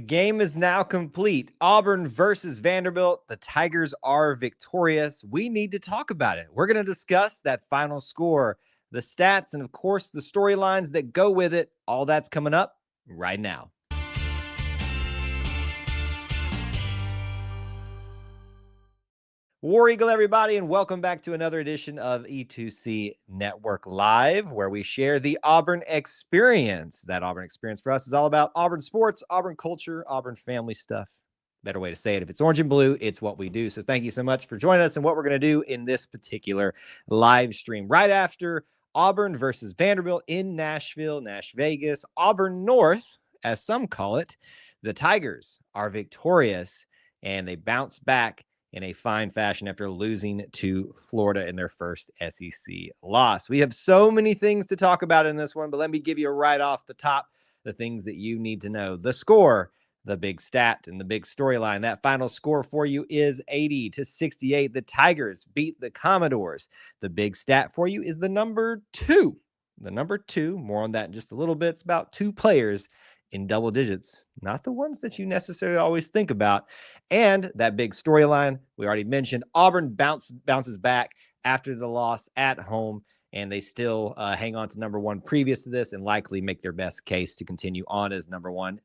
game is now complete. Auburn versus Vanderbilt. The Tigers are victorious. We need to talk about it. We're going to discuss that final score, the stats, and of course, the storylines that go with it. All that's coming up right now. War Eagle, everybody, and welcome back to another edition of E2C Network Live, where we share the Auburn experience. That Auburn experience for us is all about Auburn sports, Auburn culture, Auburn family stuff. Better way to say it. If it's orange and blue, it's what we do. So thank you so much for joining us and what we're going to do in this particular live stream. Right after Auburn versus Vanderbilt in Nashville, Nash Vegas, Auburn North, as some call it, the Tigers are victorious and they bounce back in a fine fashion after losing to Florida in their first SEC loss. We have so many things to talk about in this one, but let me give you right off the top the things that you need to know. The score, the big stat, and the big storyline. That final score for you is 80-68. The Tigers beat the Commodores. The big stat for you is the number 2. The number 2, more on that in just a little bit. It's about 2 players in double digits, not the ones that you necessarily always think about. And that big storyline we already mentioned, Auburn bounces back after the loss at home, and they still hang on to number 1 previous to this and likely make their best case to continue on as number 1.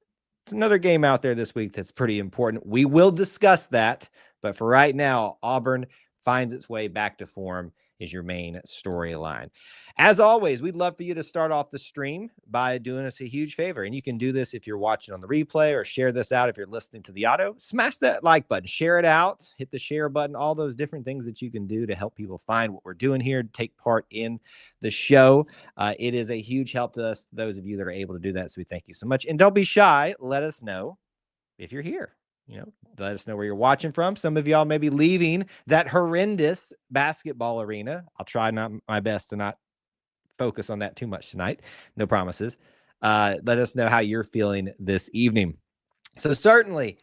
It's another game out there this week that's pretty important. We will discuss that, but for right now, Auburn finds its way back to form is your main storyline. As always, we'd love for you to start off the stream by doing us a huge favor. And you can do this if you're watching on the replay or share this out if you're listening to the audio. Smash that like button, share it out, hit the share button, all those different things that you can do to help people find what we're doing here, take part in the show. It is a huge help to us, those of you that are able to do that. So we thank you so much. And don't be shy. Let us know if you're here. Let us know where you're watching from. Some of y'all may be leaving that horrendous basketball arena. I'll try my best to not focus on that too much tonight. No promises. Let us know how you're feeling this evening. So certainly,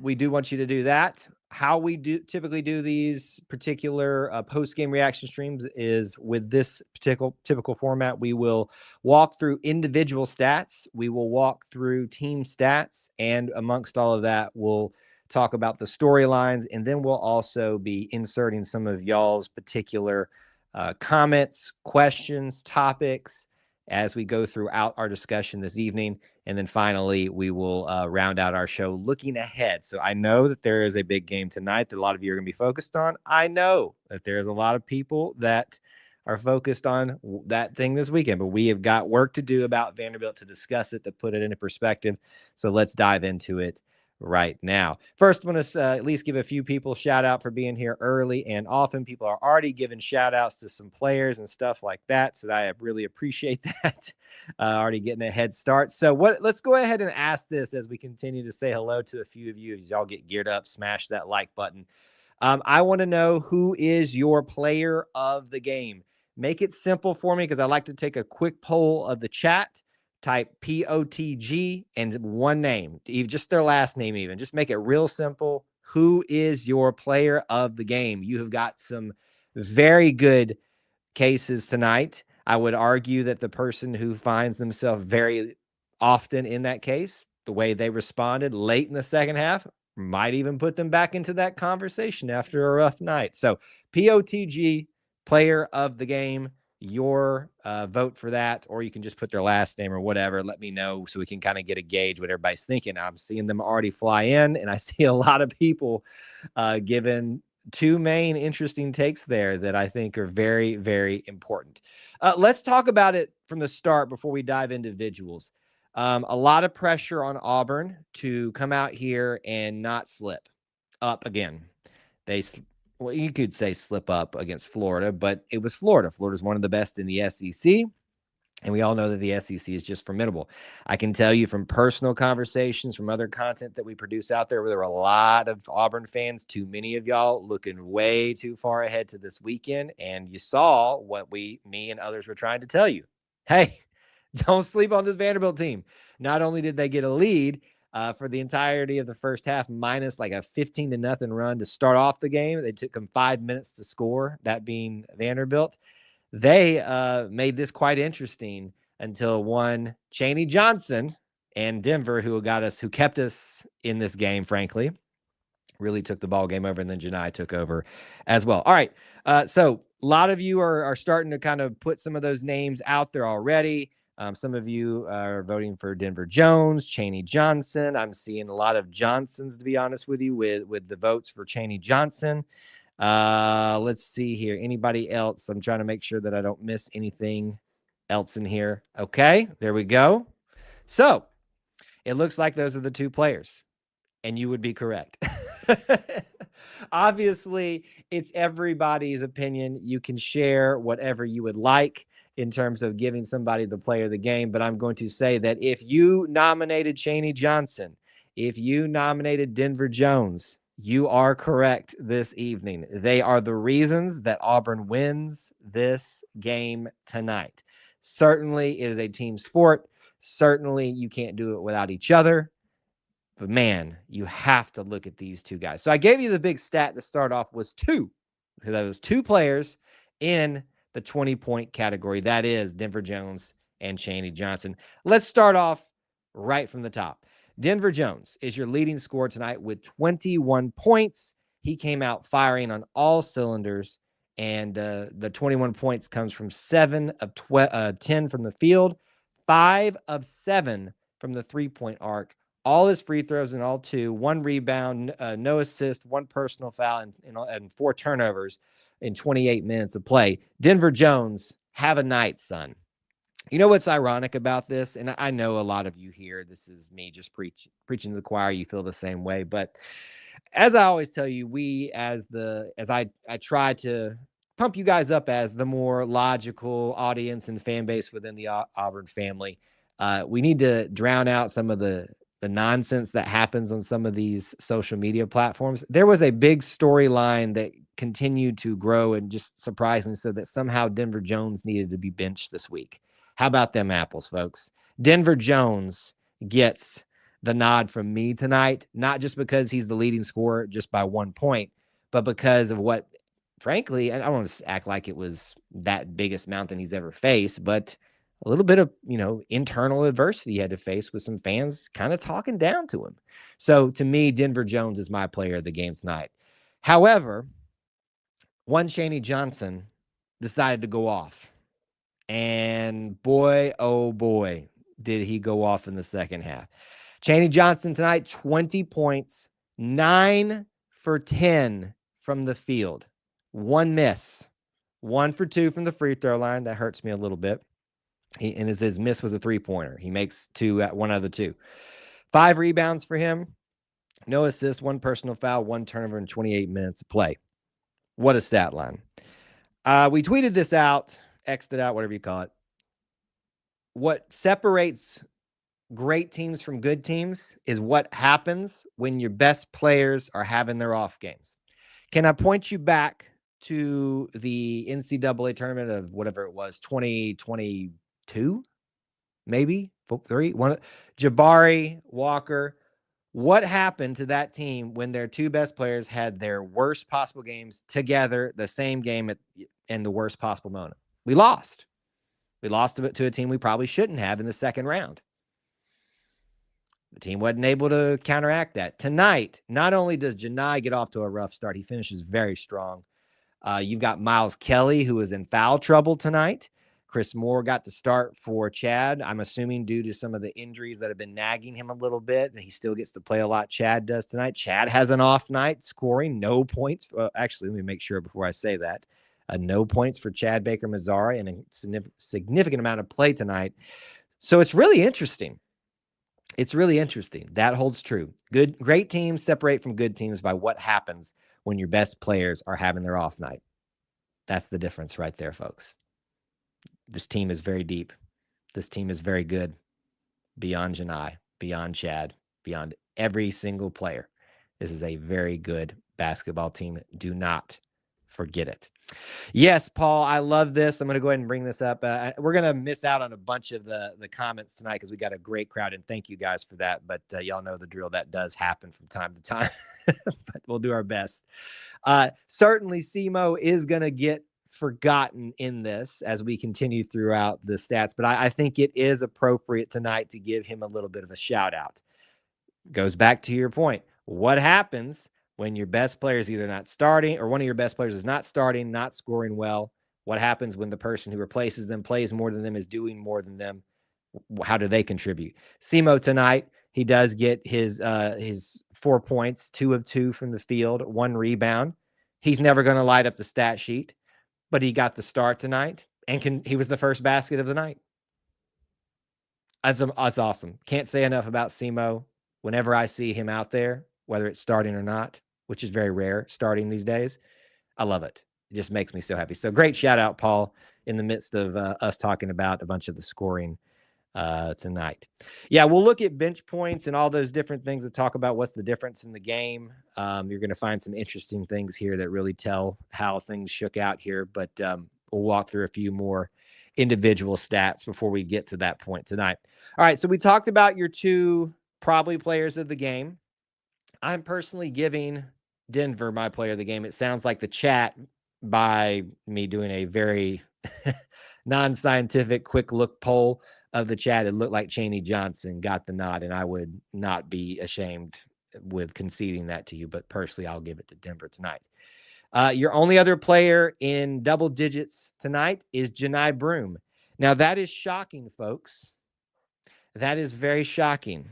we do want you to do that. How we typically do these particular post-game reaction streams is with this typical format. We will walk through individual stats. We will walk through team stats. And amongst all of that, we'll talk about the storylines. And then we'll also be inserting some of y'all's particular comments, questions, topics as we go throughout our discussion this evening. And then finally, we will round out our show looking ahead. So I know that there is a big game tonight that a lot of you are going to be focused on. I know that there's a lot of people that are focused on that thing this weekend, but we have got work to do about Vanderbilt to discuss it, to put it into perspective. So let's dive into it right now. First, I want to at least give a few people shout out for being here early and often. People are already giving shout outs to some players and stuff like that. So I really appreciate that. Already getting a head start. So let's go ahead and ask this as we continue to say hello to a few of you. As y'all get geared up, smash that like button. I want to know who is your player of the game. Make it simple for me because I like to take a quick poll of the chat. Type POTG and one name, just their last name even. Just make it real simple. Who is your player of the game? You have got some very good cases tonight. I would argue that the person who finds themselves very often in that case, the way they responded late in the second half, might even put them back into that conversation after a rough night. So POTG, player of the game. Your vote for that, or you can just put their last name or whatever. Let me know so we can kind of get a gauge what everybody's thinking. I'm seeing them already fly in, and I see a lot of people giving 2 main interesting takes there that I think are very, very important. Let's talk about it from the start before we dive into individuals. A lot of pressure on Auburn to come out here and not slip up again. Well, you could say slip up against Florida, but it was Florida. Florida's one of the best in the SEC, and we all know that the SEC is just formidable. I can tell you from personal conversations, from other content that we produce out there, where there were a lot of Auburn fans, too many of y'all looking way too far ahead to this weekend, and you saw what me and others were trying to tell you. Hey, don't sleep on this Vanderbilt team. Not only did they get a lead, for the entirety of the first half, minus like a 15-0 run to start off the game. They took them 5 minutes to score, that being Vanderbilt. They made this quite interesting until one Chaney Johnson and Denver, who kept us in this game, frankly, really took the ball game over, and then Janai took over as well. All right. So a lot of you are starting to kind of put some of those names out there already. Some of you are voting for Denver Jones, Chaney Johnson. I'm seeing a lot of Johnsons, to be honest with you, with the votes for Chaney Johnson. Let's see here. Anybody else? I'm trying to make sure that I don't miss anything else in here. Okay, there we go. So it looks like those are the two players, and you would be correct. Obviously, it's everybody's opinion. You can share whatever you would like in terms of giving somebody the player of the game, but I'm going to say that if you nominated Chaney Johnson, if you nominated Denver Jones, you are correct this evening. They are the reasons that Auburn wins this game tonight. Certainly, it is a team sport. Certainly, you can't do it without each other. But man, you have to look at these two guys. So I gave you the big stat to start off was 2. So that was 2 players in the 20-point category. That is Denver Jones and Chaney Johnson. Let's start off right from the top. Denver Jones is your leading scorer tonight with 21 points. He came out firing on all cylinders, and the 21 points comes from 7 of 10 from the field, 5 of 7 from the three-point arc. All his free throws in all 2, 1 rebound, no assist, 1 personal foul, and 4 turnovers in 28 minutes of play. Denver Jones, have a night, son. You know what's ironic about this? And I know a lot of you here, this is me just preaching to the choir. You feel the same way. But as I always tell you, as I try to pump you guys up as the more logical audience and fan base within the Auburn family, we need to drown out some of the nonsense that happens on some of these social media platforms. There was a big storyline that continued to grow, and just surprisingly so, that somehow Denver Jones needed to be benched this week. How about them apples, folks? Denver Jones gets the nod from me tonight, not just because he's the leading scorer just by 1 point, but because of what, frankly, I don't want to act like it was that biggest mountain he's ever faced, but a little bit of, internal adversity he had to face with some fans kind of talking down to him. So to me, Denver Jones is my player of the game tonight. However, one Chaney Johnson decided to go off. And boy, oh boy, did he go off in the second half. Chaney Johnson tonight, 20 points, 9 for 10 from the field. 1 miss. 1 for 2 from the free throw line. That hurts me a little bit. His miss was a 3-pointer. He makes 1 out of the 2. 5 rebounds for him. No assist, 1 personal foul, 1 turnover in 28 minutes of play. What a stat line. We tweeted this out, X'd it out, whatever you call it. What separates great teams from good teams is what happens when your best players are having their off games. Can I point you back to the NCAA tournament of whatever it was, 2022, maybe 3, 1, Jabari, Walker? What happened to that team when their 2 best players had their worst possible games together, the same game in the worst possible moment? We lost. We lost to a team we probably shouldn't have in the second round. The team wasn't able to counteract that. Tonight, not only does Janai get off to a rough start, he finishes very strong. You've got Miles Kelly, who is in foul trouble tonight. Chris Moore got to start for Chad, I'm assuming due to some of the injuries that have been nagging him a little bit, and he still gets to play a lot. Chad does tonight. Chad has an off night, scoring no points. Actually, let me make sure before I say that. No points for Chad Baker-Mazara and a significant amount of play tonight. So it's really interesting. It's really interesting. That holds true. Great teams separate from good teams by what happens when your best players are having their off night. That's the difference right there, folks. This team is very deep. This team is very good. Beyond Janai, beyond Chad, beyond every single player. This is a very good basketball team. Do not forget it. Yes, Paul, I love this. I'm going to go ahead and bring this up. We're going to miss out on a bunch of the comments tonight because we got a great crowd, and thank you guys for that. But y'all know the drill. That does happen from time to time, but we'll do our best. Certainly, SEMO is going to get forgotten in this as we continue throughout the stats, but I think it is appropriate tonight to give him a little bit of a shout out. Goes back to your point. What happens when your best player is either not starting or one of your best players is not starting, not scoring well? What happens when the person who replaces them plays more than them, is doing more than them? How do they contribute? Simo tonight, he does get his 4 points, 2 of 2 from the field, 1 rebound. He's never going to light up the stat sheet, but he got the start tonight, and he was the first basket of the night. That's awesome. Can't say enough about Simo. Whenever I see him out there, whether it's starting or not, which is very rare starting these days, I love it. It just makes me so happy. So great shout out, Paul, in the midst of us talking about a bunch of the scoring tonight. Yeah, we'll look at bench points and all those different things to talk about what's the difference in the game. You're going to find some interesting things here that really tell how things shook out here, but we'll walk through a few more individual stats before we get to that point tonight. All right, so we talked about your 2 probably players of the game. I'm personally giving Denver my player of the game. It sounds like the chat, by me doing a very non-scientific quick look poll of the chat, it looked like Chaney Johnson got the nod, and I would not be ashamed with conceding that to you, but personally, I'll give it to Denver tonight. Your only other player in double digits tonight is Janai Broome. Now, that is shocking, folks. That is very shocking.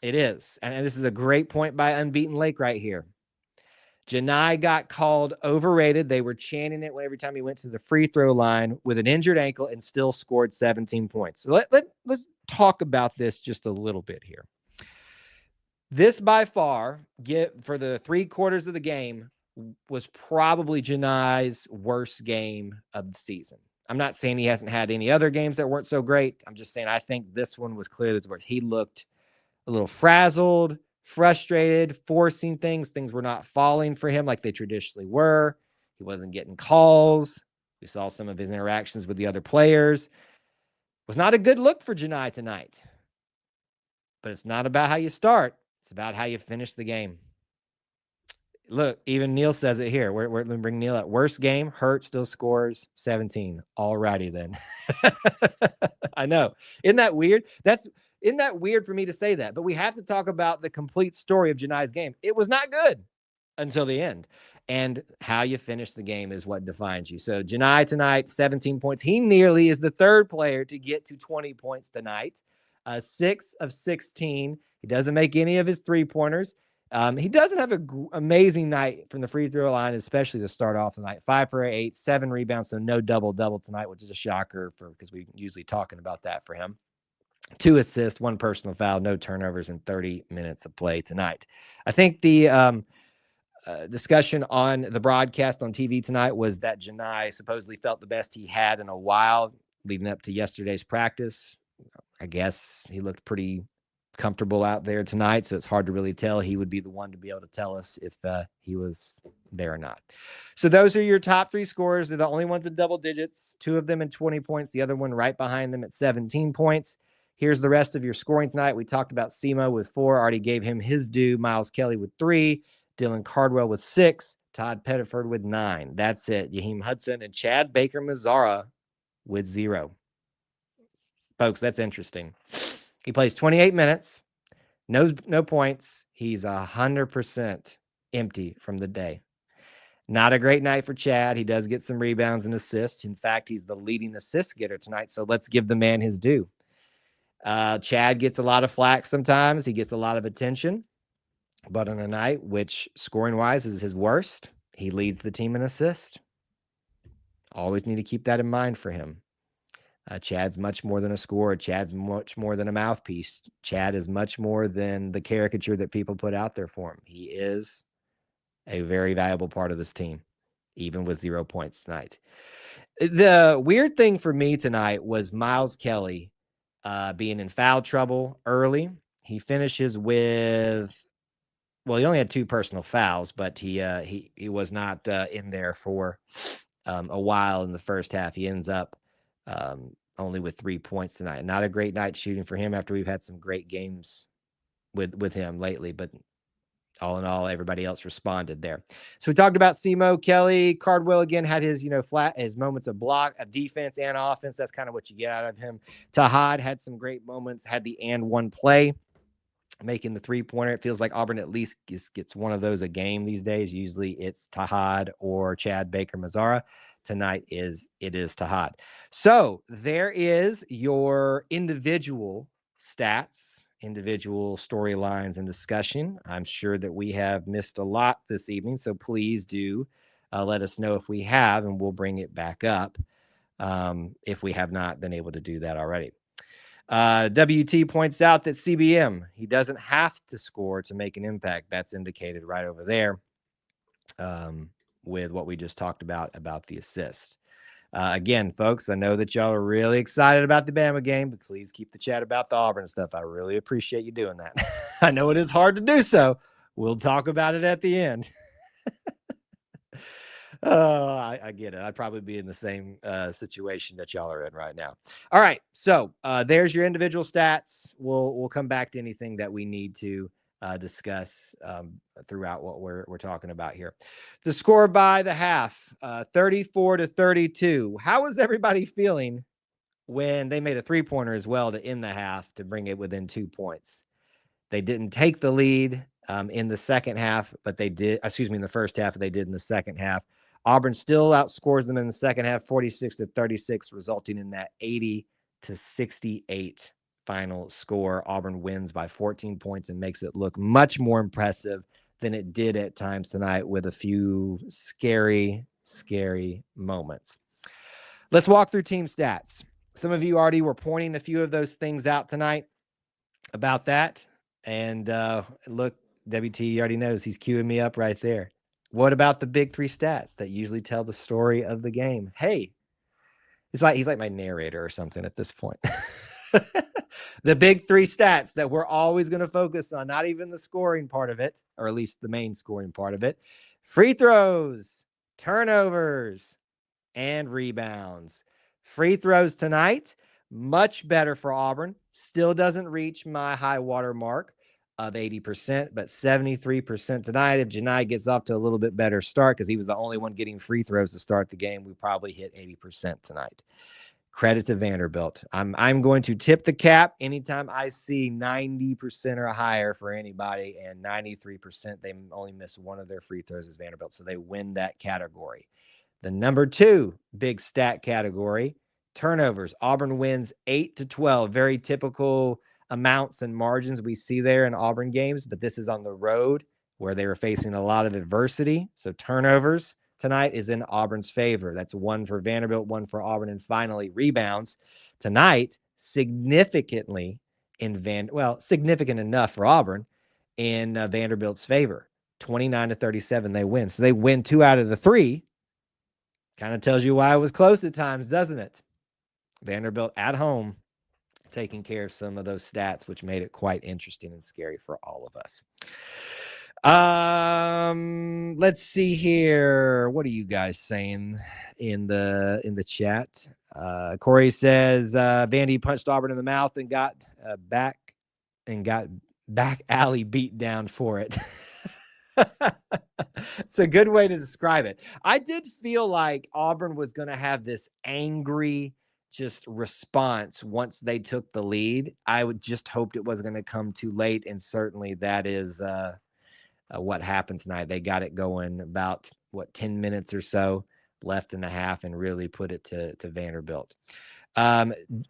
It is. And this is a great point by Unbeaten Lake right here. Janai got called overrated. They were chanting it every time he went to the free throw line with an injured ankle and still scored 17 points. So let's talk about this just a little bit here. This by far, for the 3 quarters of the game, was probably Janai's worst game of the season. I'm not saying he hasn't had any other games that weren't so great. I'm just saying I think this one was clearly the worst. He looked a little frazzled, frustrated, forcing things. Things were not falling for him like they traditionally were. He wasn't getting calls. We saw some of his interactions with the other players. It was not a good look for Janai tonight. But it's not about how you start. It's about how you finish the game. Look, even Neil says it here. Let me bring Neil up. Worst game, Hurt still scores 17. All righty then. I know. Isn't that weird? Isn't that weird for me to say that? But we have to talk about the complete story of Janai's game. It was not good until the end. And how you finish the game is what defines you. So Janai tonight, 17 points. He nearly is the 3rd player to get to 20 points tonight. 6 of 16. He doesn't make any of his 3-pointers. He doesn't have an amazing night from the free throw line, especially to start off the night. 5 for 8, 7 rebounds, so no double-double tonight, which is a shocker because we're usually talking about that for him. 2 assists, 1 personal foul, no turnovers in 30 minutes of play tonight. I think the discussion on the broadcast on TV tonight was that Janai supposedly felt the best he had in a while leading up to yesterday's practice. I guess he looked pretty comfortable out there tonight, so it's hard to really tell. He would be the one to be able to tell us if he was there or not. So those are your top 3 scorers. They're the only ones in double digits, 2 of them in 20 points, the other one right behind them at 17 points. Here's the rest of your scoring tonight. We talked about Simo with 4, already gave him his due. Miles Kelly with 3, Dylan Cardwell with 6, Todd Pettiford with 9. That's it. Yaheem Hudson and Chad Baker-Mazzara with 0. Folks, that's interesting. He plays 28 minutes, no points. He's 100% empty from the day. Not a great night for Chad. He does get some rebounds and assists. In fact, he's the leading assist getter tonight, so let's give the man his due. Chad gets a lot of flack sometimes. He gets a lot of attention. But on a night which, scoring-wise, is his worst, he leads the team in assists. Always need to keep that in mind for him. Chad's much more than a scorer. Chad's much more than a mouthpiece. Chad is much more than the caricature that people put out there for him. He is a very valuable part of this team, even with 0 points tonight. The weird thing for me tonight was Miles Kelly being in foul trouble early. He finishes with, well, he only had 2 personal fouls, but he was not in there for a while in the first half. He ends up only with 3 points tonight. Not a great night shooting for him after we've had some great games with him lately, but all in all, everybody else responded there. So we talked about Semo Kelly. Cardwell again had his, his moments of block, of defense and offense. That's kind of what you get out of him. Tahad had some great moments, had the and one play, making the 3-pointer. It feels like Auburn at least gets one of those a game these days. Usually it's Tahad or Chad Baker Mazzara. Tonight it is Tahad. So there is your individual stats, individual storylines and discussion. I'm sure that we have missed a lot this evening, so please do let us know if we have, and we'll bring it back up if we have not been able to do that already. WT points out that CBM, he doesn't have to score to make an impact. That's indicated right over there with what we just talked about the assist. Again, folks, I know that y'all are really excited about the Bama game, but please keep the chat about the Auburn stuff. I really appreciate you doing that. I know it is hard to do so. We'll talk about it at the end. Oh, I get it. I'd probably be in the same situation that y'all are in right now. All right, so there's your individual stats. We'll come back to anything that we need to discuss throughout what we're talking about here. The score by the half, 34-32. How was everybody feeling when they made a 3-pointer as well to end the half to bring it within 2 points? They didn't take the lead in the second half, but they did, in the first half, they did in the second half. Auburn still outscores them in the second half, 46-36, resulting in that 80-68 final score. Auburn wins by 14 points and makes it look much more impressive than it did at times tonight, with a few scary moments. Let's walk through team stats. Some of you already were pointing a few of those things out tonight about that. And look, WT already knows, he's queuing me up right there. What about the big 3 stats that usually tell the story of the game? Hey, he's like my narrator or something at this point. The big 3 stats that we're always going to focus on, not even the scoring part of it, or at least the main scoring part of it: free throws, turnovers, and rebounds. Free throws tonight, much better for Auburn. Still doesn't reach my high water mark of 80%, but 73% tonight. If Janai gets off to a little bit better start, because he was the only one getting free throws to start the game, we probably hit 80% tonight. Credit to Vanderbilt. I'm going to tip the cap anytime I see 90% or higher for anybody, and 93%, they only miss one of their free throws as Vanderbilt, so they win that category. The number 2 big stat category, turnovers. Auburn wins 8-12. Very typical amounts and margins we see there in Auburn games, but this is on the road where they were facing a lot of adversity. So turnovers tonight is in Auburn's favor. That's 1 for Vanderbilt, 1 for Auburn. And finally, rebounds tonight, significantly significant enough for Auburn in Vanderbilt's favor. 29-37, they win. So they win 2 out of the 3. Kind of tells you why it was close at times, doesn't it? Vanderbilt at home taking care of some of those stats, which made it quite interesting and scary for all of us. Let's see here. What are you guys saying in the chat? Corey says Vandy punched Auburn in the mouth and got back alley beat down for it. It's a good way to describe it. I did feel like Auburn was going to have this angry just response once they took the lead. I would just hoped it wasn't going to come too late, and certainly that is what happened tonight. They got it going about 10 minutes or so left in the half and really put it to Vanderbilt.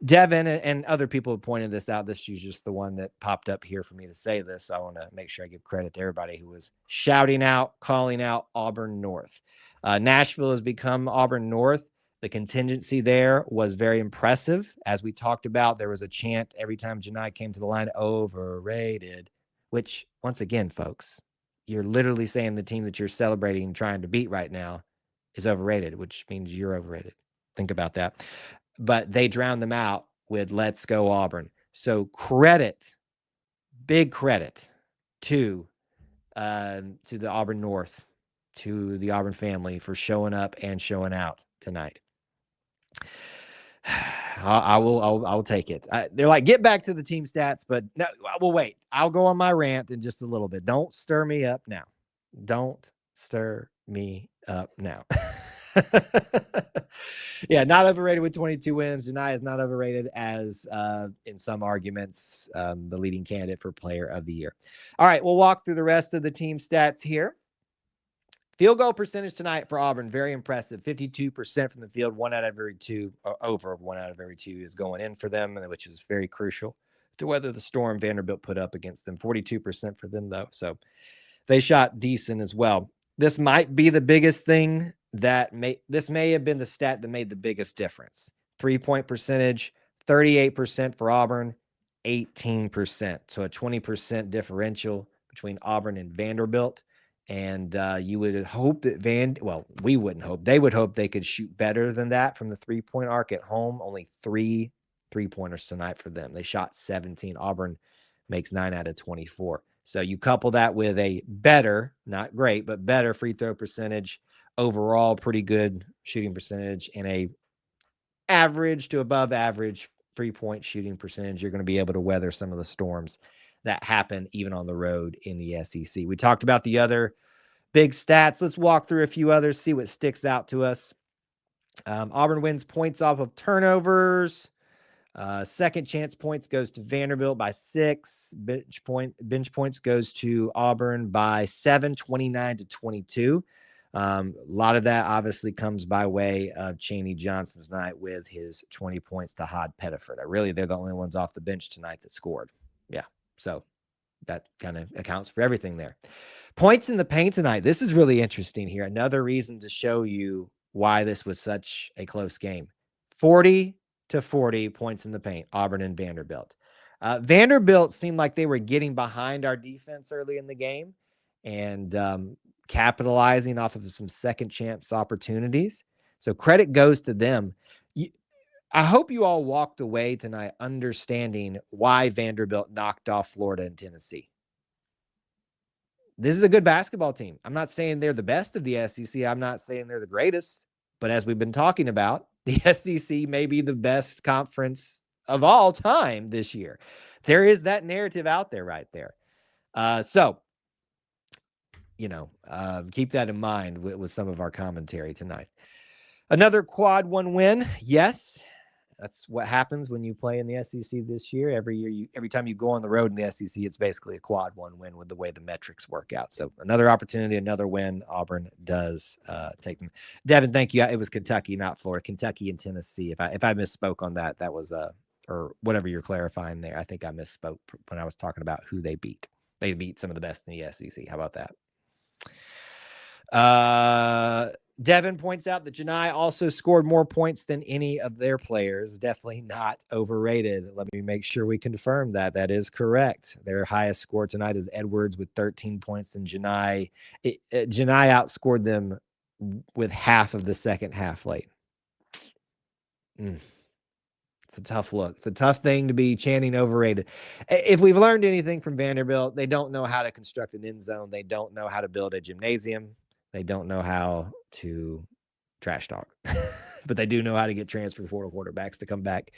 Devin and other people have pointed this out. This is just the one that popped up here for me to say this. So I want to make sure I give credit to everybody who was shouting out, calling out Auburn North. Nashville has become Auburn North. The contingency there was very impressive. As we talked about, there was a chant every time Janai came to the line, overrated, which once again, folks, you're literally saying the team that you're celebrating and trying to beat right now is overrated, which means you're overrated. Think about that. But they drowned them out with "Let's go Auburn." So big credit to the Auburn North, to the Auburn family for showing up and showing out tonight. I will take it. They're like, get back to the team stats, but no, we'll wait. I'll go on my rant in just a little bit. Don't stir me up now. Don't stir me up now. Yeah, not overrated with 22 wins. Janai is not overrated as, in some arguments, the leading candidate for player of the year. All right, we'll walk through the rest of the team stats here. Field goal percentage tonight for Auburn, very impressive. 52% from the field, 1 out of every 2, over 1 out of every 2 is going in for them, which is very crucial to weather the storm Vanderbilt put up against them. 42% for them, though. So they shot decent as well. This might be the biggest thing this may have been the stat that made the biggest difference. 3-point percentage, 38% for Auburn, 18%. So a 20% differential between Auburn and Vanderbilt. And you would hope that we wouldn't hope. They would hope they could shoot better than that from the 3-point arc at home. Only 3 3-pointers tonight for them. They shot 17. Auburn makes 9 out of 24. So you couple that with a better, not great, but better free throw percentage, overall pretty good shooting percentage, and a average to above average 3-point shooting percentage. You're going to be able to weather some of the storms that happen even on the road in the SEC. We talked about the other big stats. Let's walk through a few others, see what sticks out to us. Auburn wins points off of turnovers. Second chance points goes to Vanderbilt by 6. Bench points goes to Auburn by 7, 29-22. A lot of that obviously comes by way of Chaney Johnson tonight with his 20 points to Hod Pettiford. Really, they're the only ones off the bench tonight that scored. Yeah, so that kind of accounts for everything there. Points in the paint tonight. This is really interesting here. Another reason to show you why this was such a close game. 40 to 40 points in the paint, Auburn and Vanderbilt. Vanderbilt seemed like they were getting behind our defense early in the game and capitalizing off of some second chance opportunities. So credit goes to them. I hope you all walked away tonight understanding why Vanderbilt knocked off Florida and Tennessee. This is a good basketball team. I'm not saying they're the best of the SEC. I'm not saying they're the greatest. But as we've been talking about, the SEC may be the best conference of all time this year. There is that narrative out there right there. So, keep that in mind with some of our commentary tonight. Another quad 1 win. Yes, that's what happens when you play in the SEC this year. Every time you go on the road in the SEC, it's basically a quad 1 win with the way the metrics work out. So another opportunity, another win. Auburn does take them. Devin, thank you. It was Kentucky, not Florida. Kentucky and Tennessee. If I misspoke on that, that was or whatever you're clarifying there. I think I misspoke when I was talking about who they beat. They beat some of the best in the SEC. How about that? Devin points out that Janai also scored more points than any of their players. Definitely not overrated. Let me make sure we confirm that. That is correct. Their highest score tonight is Edwards with 13 points, and Janai outscored them with half of the second half late. It's a tough look. It's a tough thing to be chanting overrated. If we've learned anything from Vanderbilt, they don't know how to construct an end zone. They don't know how to build a gymnasium. They don't know how to trash talk, but they do know how to get transfer portal quarterbacks to come back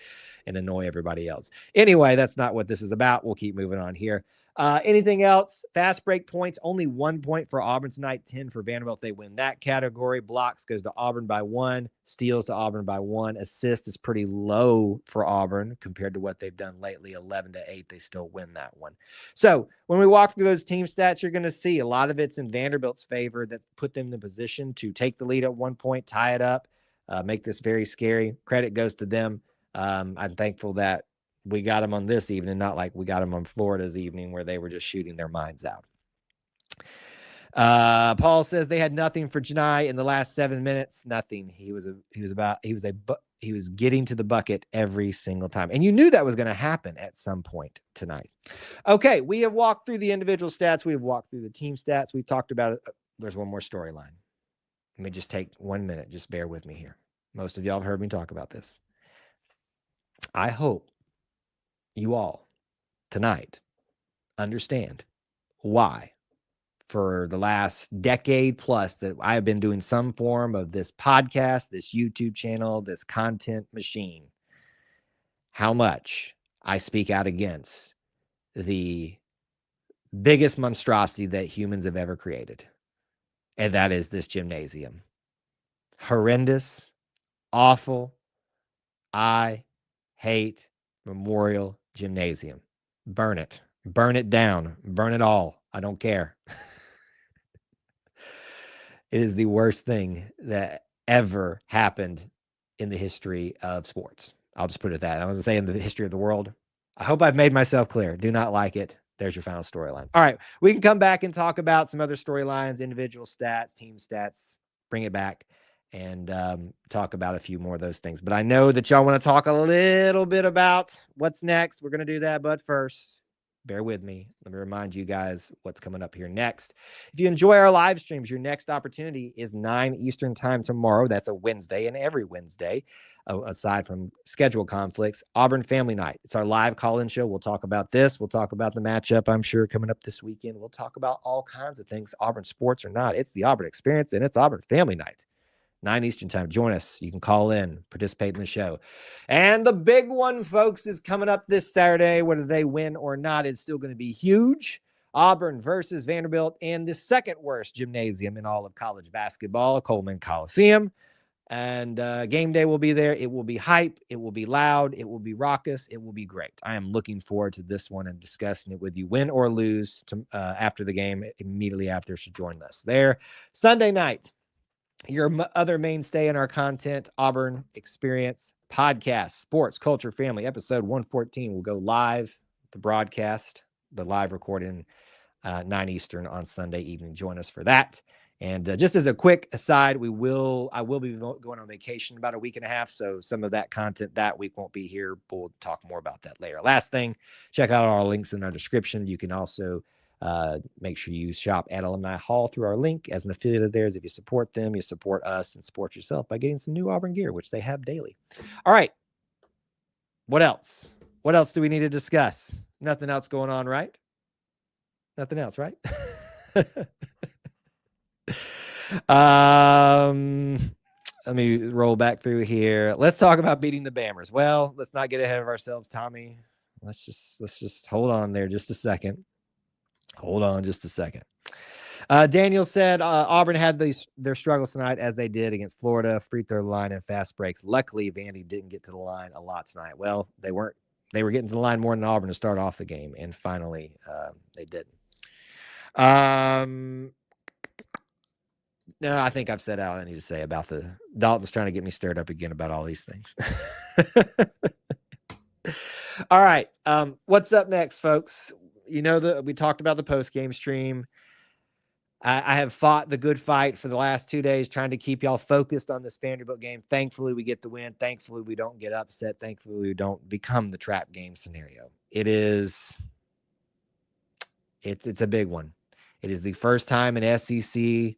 and annoy everybody else. Anyway, that's not what this is about. We'll keep moving on here. Anything else? Fast break points, only 1 point for Auburn tonight, 10 for Vanderbilt. They win that category. Blocks goes to Auburn by 1. Steals to Auburn by 1. Assist is pretty low for Auburn compared to what they've done lately, 11-8. They still win that one. So when we walk through those team stats, you're going to see a lot of it's in Vanderbilt's favor that put them in the position to take the lead at 1 point, tie it up, make this very scary. Credit goes to them. I'm thankful that we got them on this evening, not like we got them on Florida's evening where they were just shooting their minds out. Paul says they had nothing for Janai in the last 7 minutes. Nothing. He was getting to the bucket every single time. And you knew that was going to happen at some point tonight. Okay, we have walked through the individual stats. We have walked through the team stats. We talked about it. There's one more storyline. Let me just take 1 minute. Just bear with me here. Most of y'all have heard me talk about this. I hope you all tonight understand why for the last decade plus that I've been doing some form of this podcast, this YouTube channel, this content machine. how much I speak out against the biggest monstrosity that humans have ever created, and that is this gymnasium. Horrendous, awful. I hate Memorial Gymnasium. Burn it. Burn it down. Burn it all. I don't care. It is the worst thing that ever happened in the history of sports. I'll just put it that. I was going to say in the history of the world. I hope I've made myself clear. Do not like it. There's your final storyline. All right. We can come back and talk about some other storylines, individual stats, team stats, bring it back and talk about a few more of those things. But I know that y'all want to talk a little bit about what's next. We're going to do that. But first, bear with me. Let me remind you guys what's coming up here next. If you enjoy our live streams, your next opportunity is 9 Eastern time tomorrow. That's a Wednesday, and every Wednesday, aside from schedule conflicts, Auburn Family Night. It's our live call-in show. We'll talk about this. We'll talk about the matchup, I'm sure, coming up this weekend. We'll talk about all kinds of things, Auburn sports or not. It's the Auburn Experience, and it's Auburn Family Night. 9 Eastern time. Join us. You can call in, participate in the show. And the big one, folks, is coming up this Saturday. Whether they win or not, it's still going to be huge. Auburn versus Vanderbilt in the second worst gymnasium in all of college basketball, Coleman Coliseum. And game day will be there. It will be hype. It will be loud. It will be raucous. It will be great. I am looking forward to this one and discussing it with you, win or lose, after the game, immediately after. So join us there. Sunday night, your other mainstay in our content, Auburn Experience podcast, Sports, Culture, Family, episode 114 will go live, the broadcast, the live recording, 9 Eastern on Sunday evening. Join us for that. And just as a quick aside, I will be going on vacation about a week and a half. So some of that content that week won't be here. We'll talk more about that later. Last thing, check out our links in our description. You can also make sure you shop at Alumni Hall through our link as an affiliate of theirs. If you support them, you support us and support yourself by getting some new Auburn gear, which they have daily. All right. What else? What else do we need to discuss? Nothing else going on, right? Nothing else, right? Let me roll back through here. Let's talk about beating the Bammers. Well, let's not get ahead of ourselves, Tommy. Let's just hold on there just a second. Hold on just a second. Daniel said Auburn had their struggles tonight, as they did against Florida, free throw line and fast breaks. Luckily, Vandy didn't get to the line a lot tonight. Well, they were getting to the line more than Auburn to start off the game, and finally they didn't. No, I think I've said all I need to say about Dalton's trying to get me stirred up again about all these things. All right. What's up next, folks? You know, we talked about the post-game stream. I have fought the good fight for the last 2 days, trying to keep y'all focused on this Vanderbilt game. Thankfully, we get the win. Thankfully, we don't get upset. Thankfully, we don't become the trap game scenario. It's a big one. It is the first time an SEC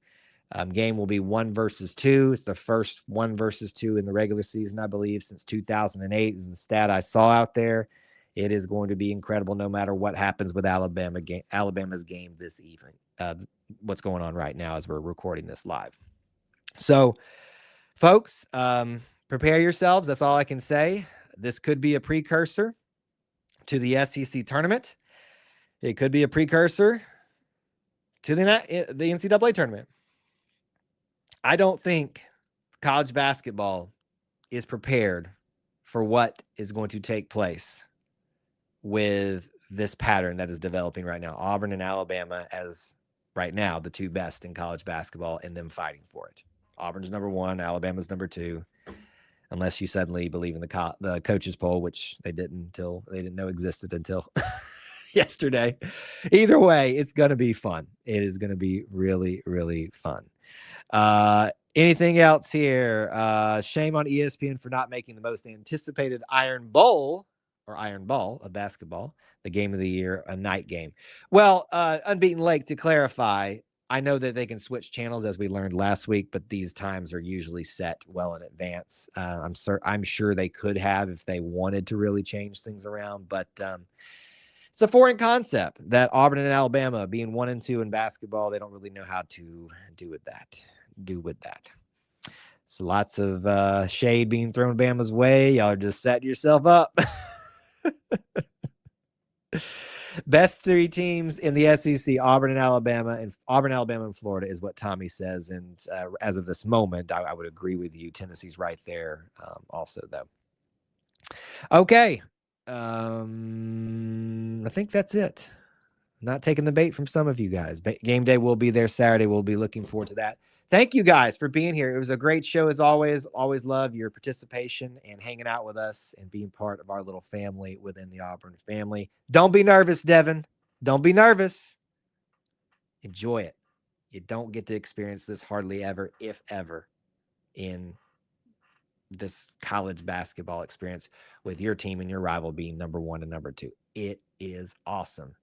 game will be 1 versus 2. It's the first 1 versus 2 in the regular season, I believe, since 2008 is the stat I saw out there. It is going to be incredible no matter what happens with Alabama's game this evening. What's going on right now as we're recording this live. So, folks, prepare yourselves. That's all I can say. This could be a precursor to the SEC tournament. It could be a precursor to the NCAA tournament. I don't think college basketball is prepared for what is going to take place with this pattern that is developing right now. Auburn and Alabama as right now the two best in college basketball, and them fighting for it. Auburn's number 1, Alabama's number 2, unless you suddenly believe in the coaches poll, which they didn't know existed until yesterday. Either way, it's going to be fun. It is going to be really, really fun. Anything else here? Shame on ESPN for not making the most anticipated Iron Bowl or Iron Ball of basketball, the game of the year, a night game. Well, Unbeaten Lake, to clarify, I know that they can switch channels as we learned last week, but these times are usually set well in advance. I'm sure they could have if they wanted to really change things around, but it's a foreign concept that Auburn and Alabama, being 1 and 2 in basketball, they don't really know how to do with that. It's lots of shade being thrown Bama's way. Y'all are just setting yourself up. Best three teams in the SEC: Auburn, Alabama, and Florida is what Tommy says. And as of this moment, I would agree with you. Tennessee's right there. Also, though. Okay, I think that's it. Not taking the bait from some of you guys. Game day will be there Saturday. We'll be looking forward to that. Thank you guys for being here. It was a great show as always. Always love your participation and hanging out with us and being part of our little family within the Auburn family. Don't be nervous, Devin. Don't be nervous. Enjoy it. You don't get to experience this hardly ever, if ever, in this college basketball experience with your team and your rival being number 1 and number 2. It is awesome.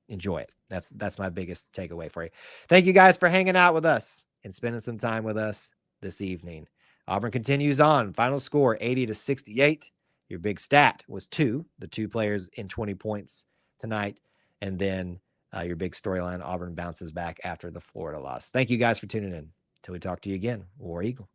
Enjoy it. That's my biggest takeaway for you. Thank you guys for hanging out with us and spending some time with us this evening. Auburn continues on. Final score 80-68. Your big stat was 2, the 2 players in 20 points tonight. And then your big storyline, Auburn bounces back after the Florida loss. Thank you guys for tuning in. Till we talk to you again. War Eagle.